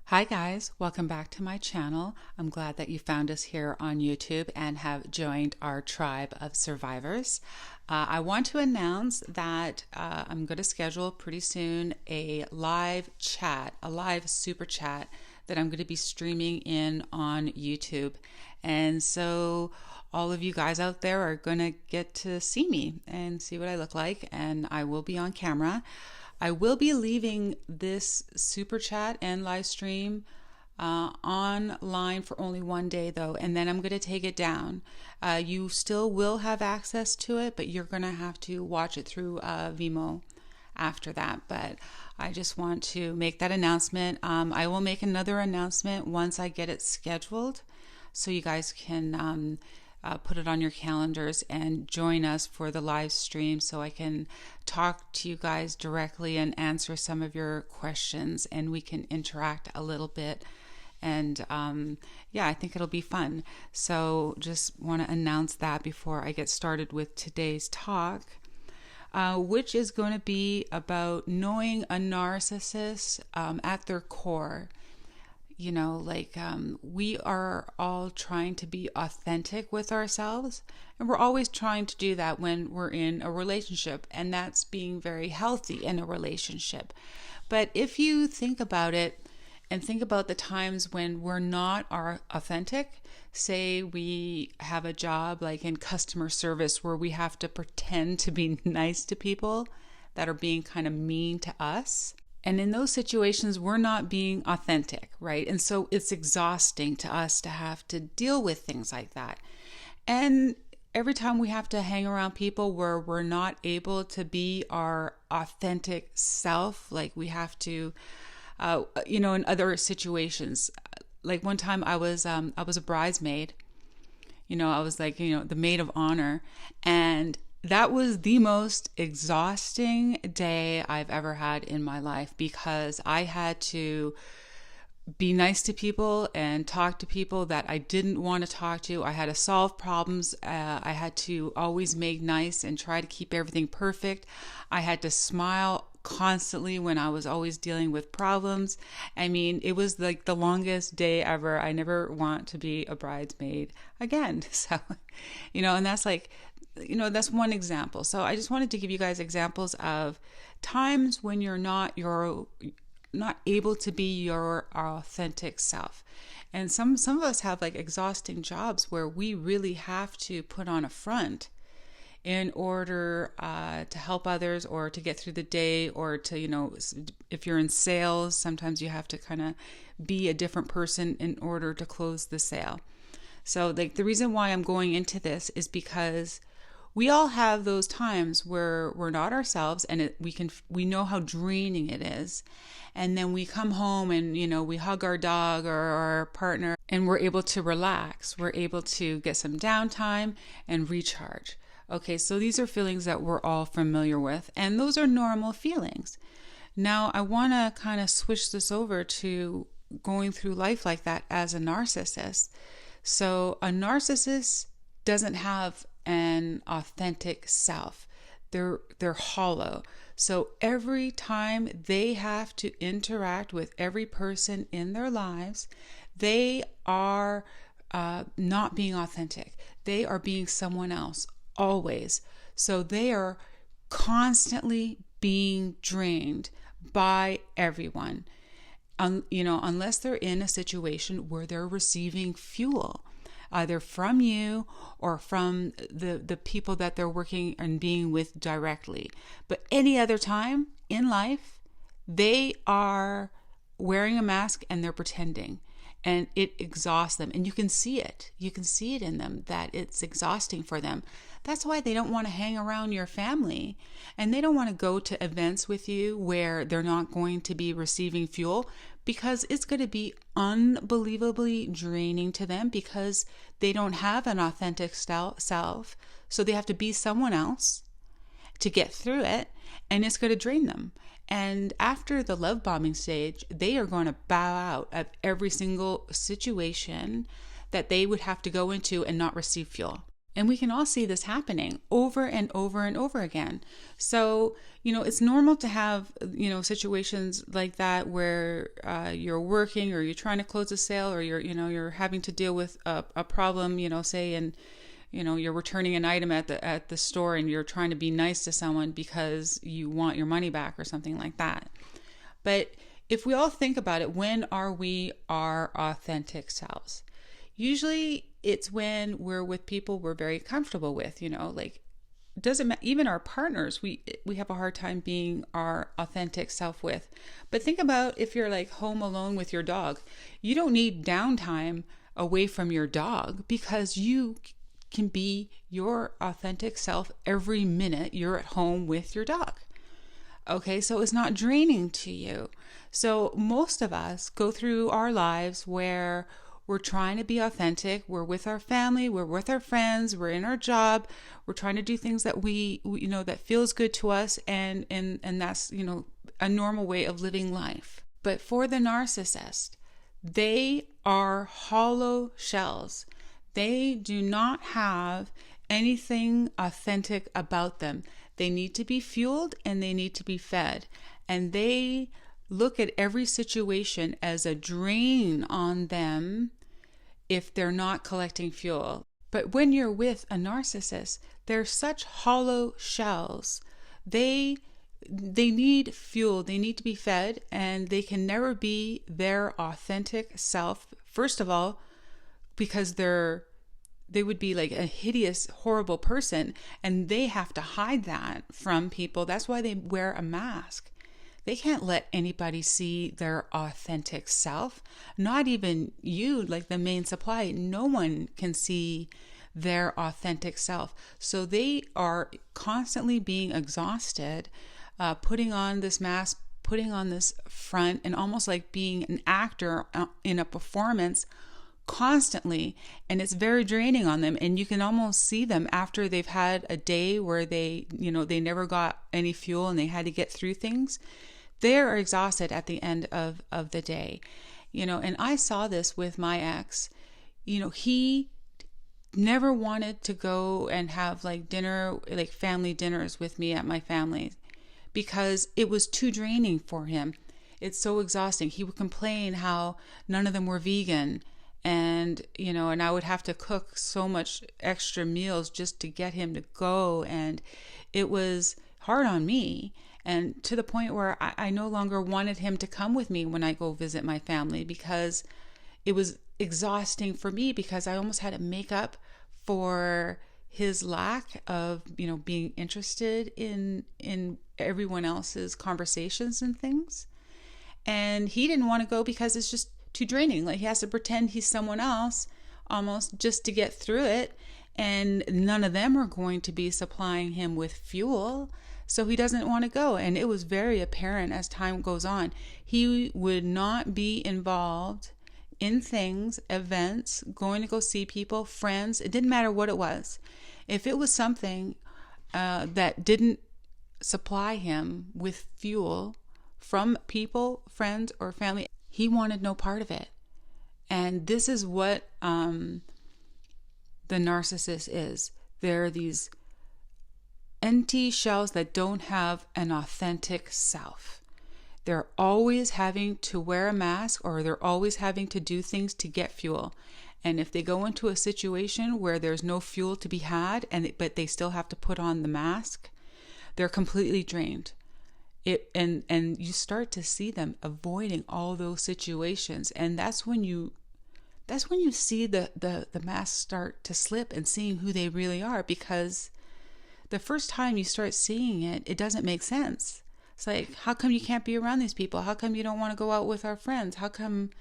Hi guys, welcome back to my channel. I'm glad that you found us here on YouTube and have joined our tribe of survivors. I want to announce that I'm going to schedule pretty soon a live chat, a live super chat that I'm going to be streaming in on YouTube. And so all of you guys out there are going to get to see me and see what I look like, and I will be on camera. I will be leaving this super chat and live stream online for only one day though, and then I'm going to take it down. You still will have access to it, but you're going to have to watch it through Vimeo after that. But I just want to make that announcement. I will make another announcement once I get it scheduled, so you guys can put it on your calendars and join us for the live stream, so I can talk to you guys directly and answer some of your questions, and we can interact a little bit. And yeah, I think it'll be fun. So just want to announce that before I get started with today's talk, which is going to be about knowing a narcissist at their core. You know, like we are all trying to be authentic with ourselves, and we're always trying to do that when we're in a relationship, and that's being very healthy in a relationship. But if you think about it and think about the times when we're not authentic, say we have a job like in customer service where we have to pretend to be nice to people that are being kind of mean to us. And in those situations, we're not being authentic, right? And so it's exhausting to us to have to deal with things like that. And every time we have to hang around people where we're not able to be our authentic self, like we have to, in other situations. Like one time I was a bridesmaid. I was like, the maid of honor, and that was the most exhausting day I've ever had in my life, because I had to be nice to people and talk to people that I didn't want to talk to. I had to solve problems. I had to always make nice and try to keep everything perfect. I had to smile constantly when I was always dealing with problems. I mean, it was like the longest day ever. I never want to be a bridesmaid again. So, and that's like, that's one example. So I just wanted to give you guys examples of times when you're not able to be your authentic self. And some of us have like exhausting jobs where we really have to put on a front in order to help others, or to get through the day, or to, if you're in sales, sometimes you have to kind of be a different person in order to close the sale. So like the reason why I'm going into this is because we all have those times where we're not ourselves, and we know how draining it is. And then we come home and, we hug our dog or our partner, and we're able to relax. We're able to get some downtime and recharge. Okay, so these are feelings that we're all familiar with, and those are normal feelings. Now, I want to kind of switch this over to going through life like that as a narcissist. So a narcissist doesn't have an authentic self. They're hollow. So every time they have to interact with every person in their lives, they are not being authentic. They are being someone else always. So they are constantly being drained by everyone. Unless they're in a situation where they're receiving fuel, either from you or from the people that they're working and being with directly. But any other time in life, they are wearing a mask and they're pretending, and it exhausts them. And you can see it. You can see it in them that it's exhausting for them. That's why they don't want to hang around your family, and they don't want to go to events with you where they're not going to be receiving fuel, because it's going to be unbelievably draining to them, because they don't have an authentic self. So they have to be someone else to get through it, and it's going to drain them. And after the love bombing stage, they are going to bow out of every single situation that they would have to go into and not receive fuel. And we can all see this happening over and over and over again. So, it's normal to have, situations like that where you're working, or you're trying to close a sale, or you're having to deal with a problem, say, and, you're returning an item at the store, and you're trying to be nice to someone because you want your money back or something like that. But if we all think about it, when are we our authentic selves? Usually it's when we're with people we're very comfortable with, like, doesn't matter, even our partners, we have a hard time being our authentic self with. But think about if you're like home alone with your dog. You don't need downtime away from your dog, because you can be your authentic self every minute you're at home with your dog. Okay, so it's not draining to you. So most of us go through our lives where we're trying to be authentic. We're with our family, we're with our friends, we're in our job, we're trying to do things that we that feels good to us, and that's, a normal way of living life. But for the narcissist, they are hollow shells. They do not have anything authentic about them. They need to be fueled and they need to be fed. And they look at every situation as a drain on them if they're not collecting fuel. But when you're with a narcissist, they're such hollow shells. They need fuel, they need to be fed, and they can never be their authentic self. First of all, because they would be like a hideous, horrible person, and they have to hide that from people. That's why they wear a mask. They can't let anybody see their authentic self. Not even you, like the main supply. No one can see their authentic self. So they are constantly being exhausted, putting on this mask, putting on this front, and almost like being an actor in a performance constantly. And it's very draining on them. And you can almost see them after they've had a day where they never got any fuel and they had to get through things. They're exhausted at the end of the day, and I saw this with my ex. He never wanted to go and have like dinner, like family dinners with me at my family, because it was too draining for him. It's so exhausting. He would complain how none of them were vegan, and and I would have to cook so much extra meals just to get him to go, and it was hard on me. And to the point where I no longer wanted him to come with me when I go visit my family, because it was exhausting for me, because I almost had to make up for his lack of, being interested in everyone else's conversations and things. And he didn't want to go because it's just too draining. Like, he has to pretend he's someone else almost just to get through it. And none of them are going to be supplying him with fuel. So he doesn't want to go. And it was very apparent as time goes on. He would not be involved in things, events, going to go see people, friends. It didn't matter what it was. If it was something that didn't supply him with fuel from people, friends, or family, he wanted no part of it. And this is what the narcissist is. They're these empty shells that don't have an authentic self. They're always having to wear a mask, or they're always having to do things to get fuel. And if they go into a situation where there's no fuel to be had, but they still have to put on the mask, they're completely drained. And you start to see them avoiding all those situations, and that's when you see the mask start to slip and seeing who they really are, because the first time you start seeing it, it doesn't make sense. It's like, how come you can't be around these people? How come you don't want to go out with our friends? How come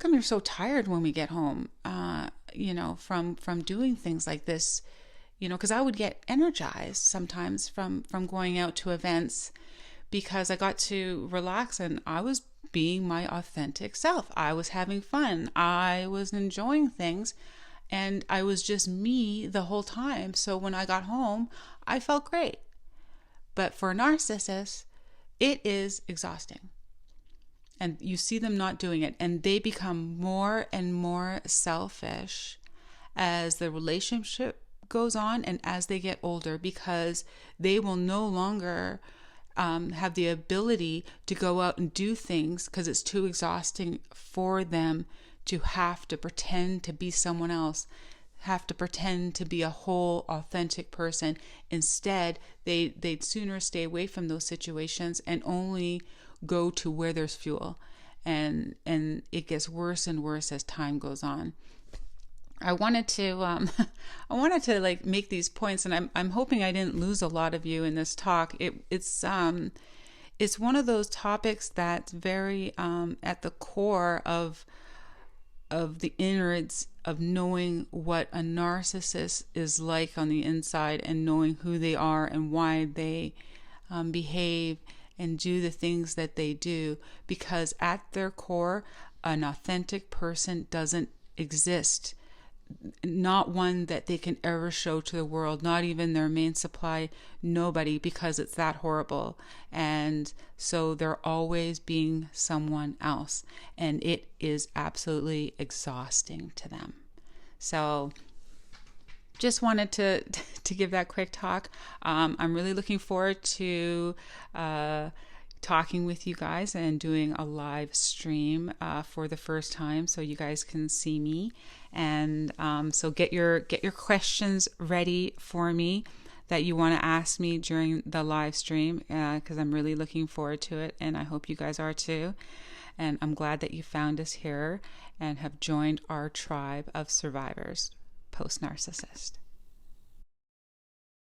you're so tired when we get home, from doing things like this? Because I would get energized sometimes from going out to events, because I got to relax and I was being my authentic self. I was having fun. I was enjoying things. And I was just me the whole time. So when I got home, I felt great. But for a narcissist, it is exhausting. And you see them not doing it. And they become more and more selfish as the relationship goes on and as they get older, because they will no longer have the ability to go out and do things because it's too exhausting for them to have to pretend to be someone else, have to pretend to be a whole, authentic person. Instead, they'd sooner stay away from those situations and only go to where there's fuel. And it gets worse and worse as time goes on. I wanted to like make these points, and I'm hoping I didn't lose a lot of you in this talk. It's one of those topics that's very at the core of the innards of knowing what a narcissist is like on the inside, and knowing who they are and why they behave and do the things that they do. Because at their core, an authentic person doesn't exist. Not one that they can ever show to the world, not even their main supply, nobody, because it's that horrible. And so they're always being someone else, and it is absolutely exhausting to them. So just wanted to give that quick talk. I'm really looking forward to talking with you guys and doing a live stream for the first time, so you guys can see me. And so get your questions ready for me that you want to ask me during the live stream, because I'm really looking forward to it, and I hope you guys are too. And I'm glad that you found us here and have joined our tribe of survivors, Post Narcissist.